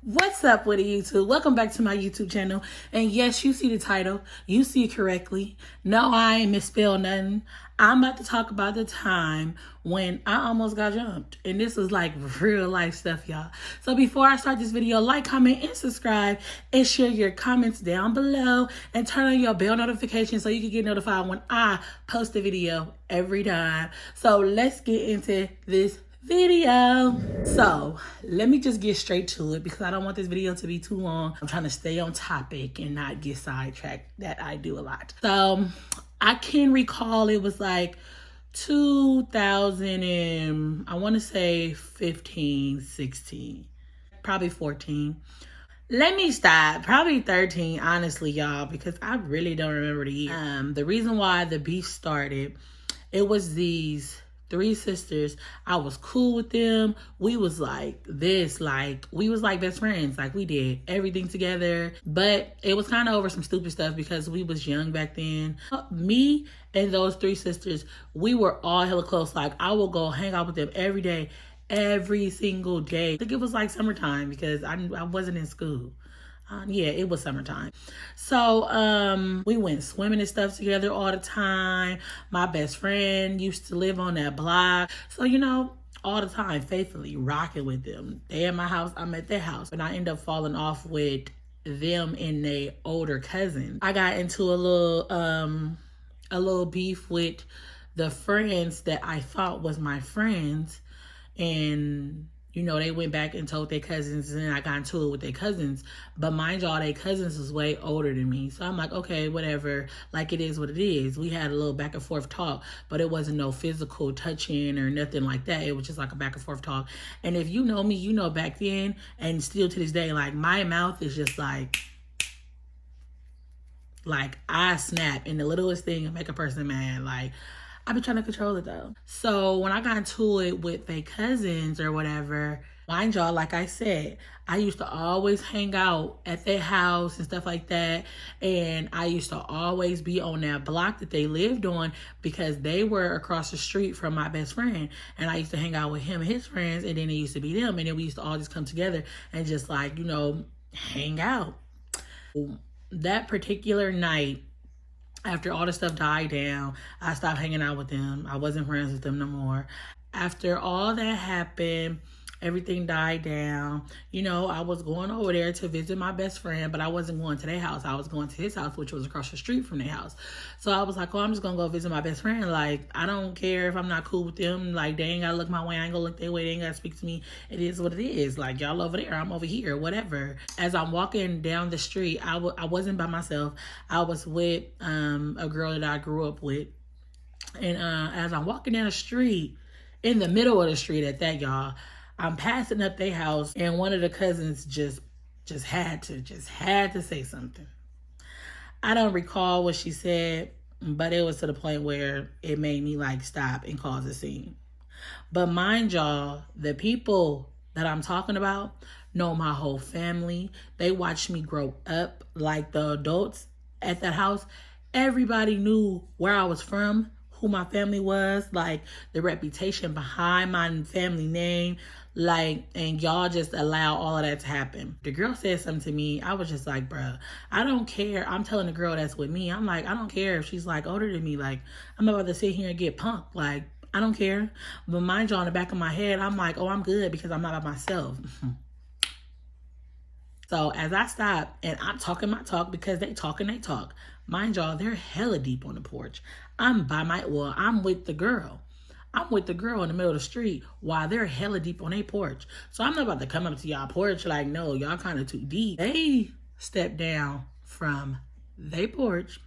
What's up with YouTube? Welcome back to my YouTube channel. And yes, you see the title. You see it correctly. No, I ain't misspelled nothing. I'm about to talk about the time when I almost got jumped. And this was like real life stuff, y'all. So before I start this video, like, comment, and subscribe. And share your comments down below. And turn on your bell notification so you can get notified when I post a video every time. So let's get into this video. So let me just get straight to it because I don't want this video to be too long. I'm trying to stay on topic and not get sidetracked. That I do a lot. So I can recall it was like 2000 and I want to say 15, 16, probably 14. Let me stop. Probably 13, honestly, y'all, because I really don't remember the year. The reason why the beef started, it was these 3 sisters. I was cool with them. We was like this, like we was like best friends. Like we did everything together. But it was kind of over some stupid stuff because we was young back then. Me and those 3 sisters, we were all hella close. Like I would go hang out with them every day, every single day. I think it was like summertime because I wasn't in school. Yeah, it was summertime. So we went swimming and stuff together all the time. My best friend used to live on that block. So, you know, all the time, faithfully rocking with them. They at my house, I'm at their house. And I end up falling off with them and their older cousin. I got into a little beef with the friends that I thought was my friends. And you know, they went back and told their cousins, and then I got into it with their cousins. But mind y'all, their cousins was way older than me. So I'm like, okay, whatever. Like, it is what it is. We had a little back and forth talk, but it wasn't no physical touching or nothing like that. It was just like a back and forth talk. And if you know me, you know back then, and still to this day, like, my mouth is just like I snap, and the littlest thing will make a person mad. Like, I've been trying to control it though. So when I got into it with their cousins or whatever, mind y'all, like I said, I used to always hang out at their house and stuff like that. And I used to always be on that block that they lived on because they were across the street from my best friend. And I used to hang out with him and his friends, and then it used to be them. And then we used to all just come together and just like, you know, hang out. That particular night, after all the stuff died down, I stopped hanging out with them. I wasn't friends with them no more. After all that happened, everything died down. You know, I was going over there to visit my best friend, but I wasn't going to their house. I was going to his house, which was across the street from their house. So I was like, oh, I'm just going to go visit my best friend. Like, I don't care if I'm not cool with them. Like, they ain't got to look my way. I ain't going to look their way. They ain't got to speak to me. It is what it is. Like, y'all over there, I'm over here, whatever. As I'm walking down the street, I wasn't by myself. I was with a girl that I grew up with. And as I'm walking down the street, in the middle of the street at that, y'all, I'm passing up their house, and one of the cousins just had to say something. I don't recall what she said, but it was to the point where it made me like stop and cause a scene. But mind y'all, the people that I'm talking about know my whole family. They watched me grow up. Like the adults at that house, everybody knew where I was from, who my family was, like the reputation behind my family name, like, and y'all just allow all of that to happen. The girl said something to me. I was just like, bruh, I don't care. I'm telling the girl that's with me, I'm like, I don't care if she's like older than me. Like, I'm about to sit here and get punked. Like, I don't care. But mind y'all, in the back of my head, I'm like, oh, I'm good because I'm not by myself. So as I stop and I'm talking my talk because they talk and they talk. Mind y'all, they're hella deep on the porch. I'm with the girl. I'm with the girl in the middle of the street while they're hella deep on their porch. So I'm not about to come up to y'all porch like, no, y'all kind of too deep. They stepped down from their porch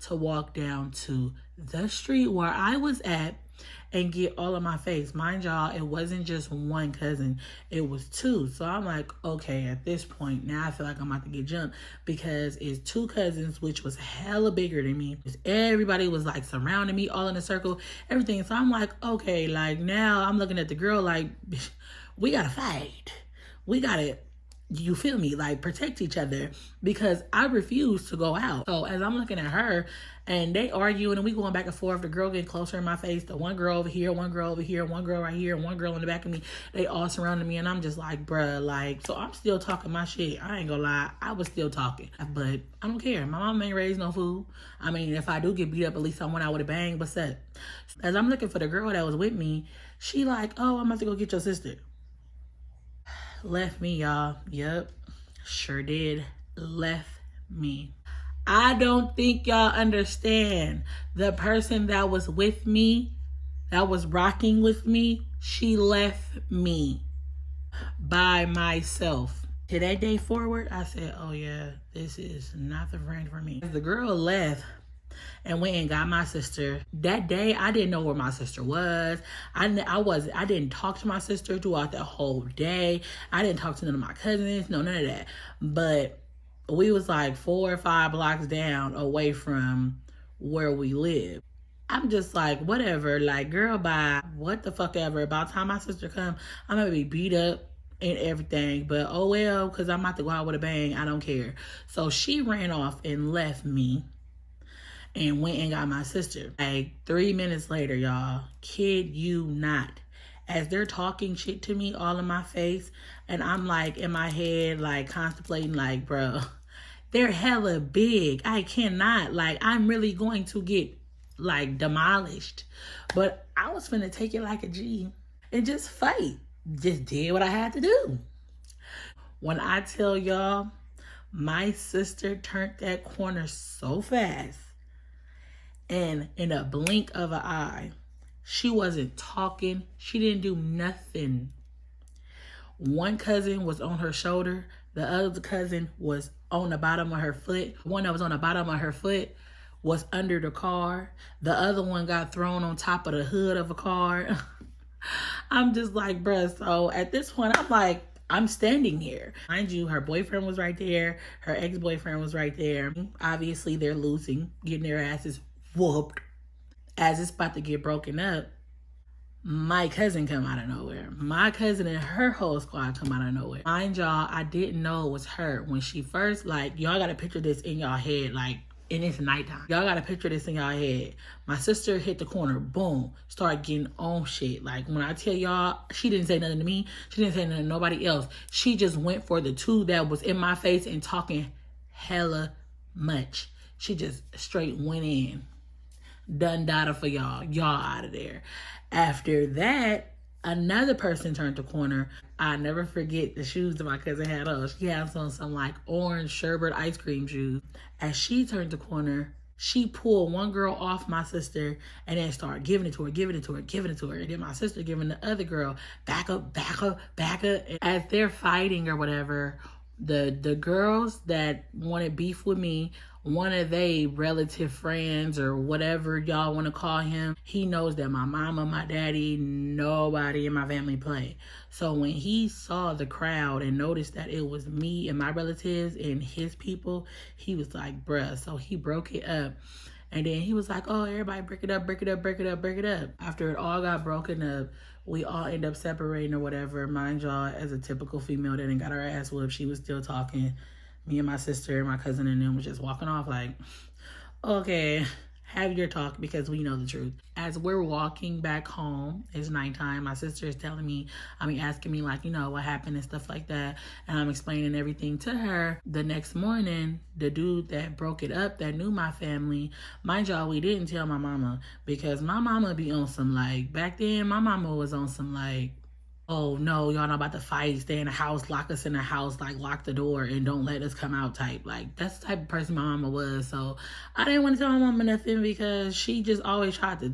to walk down to the street where I was at and get all of my face. Mind y'all, it wasn't just one cousin, it was 2. So I'm like, okay, at this point, now I feel like I'm about to get jumped because it's 2 cousins, which was hella bigger than me. Everybody was like surrounding me, all in a circle, everything. So I'm like, okay, like now I'm looking at the girl like, we gotta fight. We gotta You feel me? Like, protect each other, because I refuse to go out. So as I'm looking at her and they arguing and we going back and forth, the girl getting closer in my face, the one girl over here, one girl over here, one girl right here, and one girl in the back of me, they all surrounding me, and I'm just like, bruh, like, so I'm still talking my shit. I ain't gonna lie, I was still talking, but I don't care. My mom ain't raised no fool. I mean, if I do get beat up, at least I went out with a bang. What's up? As I'm looking for the girl that was with me, she like, oh, I'm about to go get your sister. Left me, y'all. Yep, sure did. Left me. I don't think y'all understand. The person that was with me, that was rocking with me, she left me by myself. To that day forward, I said, oh yeah, this is not the friend for me. The girl left and went and got my sister. That day, I didn't know where my sister was. I didn't talk to my sister throughout the whole day. I didn't talk to none of my cousins, no, none of that. But we was like 4 or 5 blocks down away from where we live. I'm just like, whatever, like, girl, bye, what the fuck ever. By the time my sister come, I'm gonna be beat up and everything, but oh well, because I'm about to go out with a bang, I don't care. So she ran off and left me and went and got my sister. Like 3 minutes later, y'all, kid you not, as they're talking shit to me all in my face, and I'm like in my head, like contemplating, like, bro, they're hella big. I cannot, like, I'm really going to get like demolished. But I was finna take it like a G and just fight. Just did what I had to do. When I tell y'all, my sister turned that corner so fast, and in a blink of an eye, she wasn't talking. She didn't do nothing. One cousin was on her shoulder. The other cousin was on the bottom of her foot. One that was on the bottom of her foot was under the car. The other one got thrown on top of the hood of a car. I'm just like, bruh, so at this point, I'm like, I'm standing here. Mind you, her boyfriend was right there. Her ex-boyfriend was right there. Obviously, they're losing, getting their asses whooped. As it's about to get broken up, my cousin come out of nowhere. My cousin and her whole squad come out of nowhere. Mind y'all, I didn't know it was her. When she first, like, y'all gotta picture this in y'all head, like, and it's nighttime. Y'all gotta picture this in y'all head. My sister hit the corner, boom, start getting on shit. Like, when I tell y'all, she didn't say nothing to me. She didn't say nothing to nobody else. She just went for the two that was in my face and talking hella much. She just straight went in. Done data for y'all. Y'all out of there. After that, another person turned the corner. I never forget the shoes that my cousin had on. She had on some like orange sherbet ice cream shoes. As she turned the corner, she pulled one girl off my sister and then started giving it to her, giving it to her, giving it to her. And then my sister giving the other girl, back up, back up, back up. And as they're fighting or whatever, the girls that wanted beef with me, one of they relative friends or whatever y'all want to call him, he knows that my mama, my daddy, nobody in my family play. So when he saw the crowd and noticed that it was me and my relatives and his people, he was like, bruh. So he broke it up. And then he was like, oh, everybody break it up, break it up, break it up, break it up. After it all got broken up, we all end up separating or whatever. Mind y'all, as a typical female that didn't got her ass whooped, she was still talking. Me and my sister and my cousin and them was just walking off like, okay, have your talk because we know the truth. As we're walking back home, it's nighttime. My sister is telling me, asking me like, you know, what happened and stuff like that. And I'm explaining everything to her. The next morning, the dude that broke it up, that knew my family, mind y'all, we didn't tell my mama because my mama be on some like, back then, my mama was on some like, oh no, y'all not about to fight, stay in the house, lock us in the house, like lock the door and don't let us come out type. Like that's the type of person my mama was. So I didn't want to tell my mama nothing because she just always tried to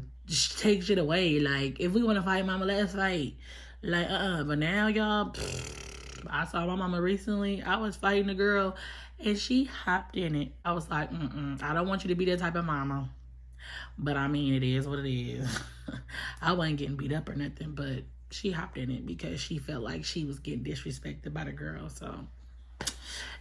take shit away. Like if we want to fight, mama, let's fight. Like but now y'all, I saw my mama recently. I was fighting a girl and she hopped in it. I was like, I don't want you to be that type of mama. But I mean, it is what it is. I wasn't getting beat up or nothing, but she hopped in it because she felt like she was getting disrespected by the girl. So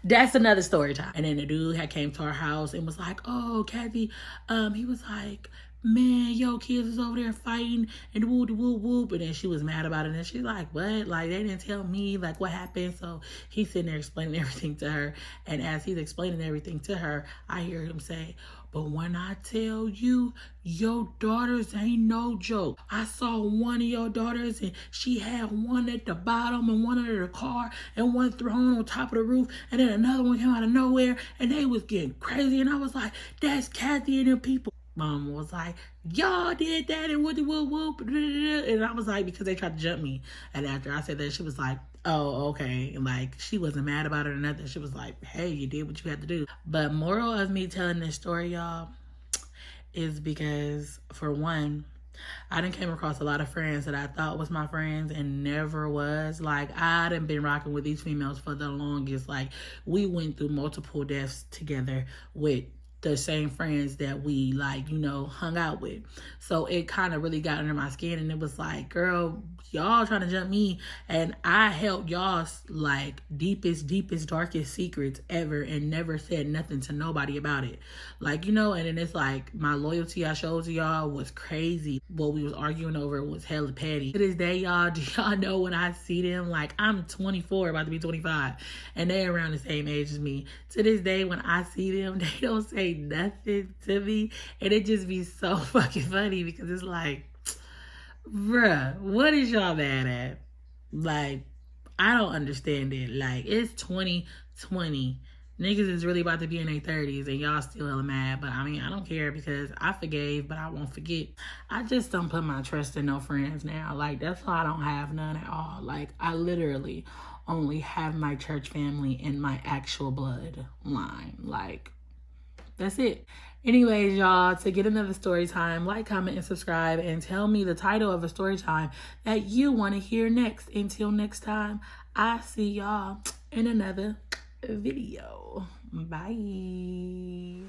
that's another story time. And then the dude had came to our house and was like, oh, Kathy, he was like, man, yo, kids was over there fighting and whoop, whoop, whoop. And then she was mad about it. And she's like, what? Like, they didn't tell me, like, what happened? So he's sitting there explaining everything to her. And as he's explaining everything to her, I hear him say, but when I tell you, your daughters ain't no joke. I saw one of your daughters and she had one at the bottom and one under the car and one thrown on top of the roof. And then another one came out of nowhere and they was getting crazy. And I was like, that's Kathy and them people. Mom was like, y'all did that and whoop, whoop, whoop. And I was like, because they tried to jump me. And after I said that, she was like, oh, okay. And like, she wasn't mad about it or nothing. She was like, hey, you did what you had to do. But moral of me telling this story, y'all, is because, for one, I done came across a lot of friends that I thought was my friends and never was. Like, I done been rocking with these females for the longest. Like, we went through multiple deaths together with the same friends that we, like, you know, hung out with. So it kind of really got under my skin, and it was like, girl, y'all trying to jump me, and I held y'all's, like, deepest, darkest secrets ever and never said nothing to nobody about it. Like, you know, and then it's like, my loyalty I showed to y'all was crazy. What we was arguing over was hella petty. To this day, y'all, do y'all know when I see them, like, I'm 24, about to be 25, and they around the same age as me. To this day, when I see them, they don't say nothing to me, and it just be so fucking funny because it's like, bruh, what is y'all mad at? Like, I don't understand it. Like, it's 2020. Niggas is really about to be in their 30s and y'all still hella mad. But I mean, I don't care because I forgave, but I won't forget. I just don't put my trust in no friends now. Like, that's why I don't have none at all. Like, I literally only have my church family and my actual blood line. Like, that's it. Anyways, y'all, to get another story time, like, comment, and subscribe, and tell me the title of a story time that you want to hear next. Until next time, I see y'all in another video. Bye.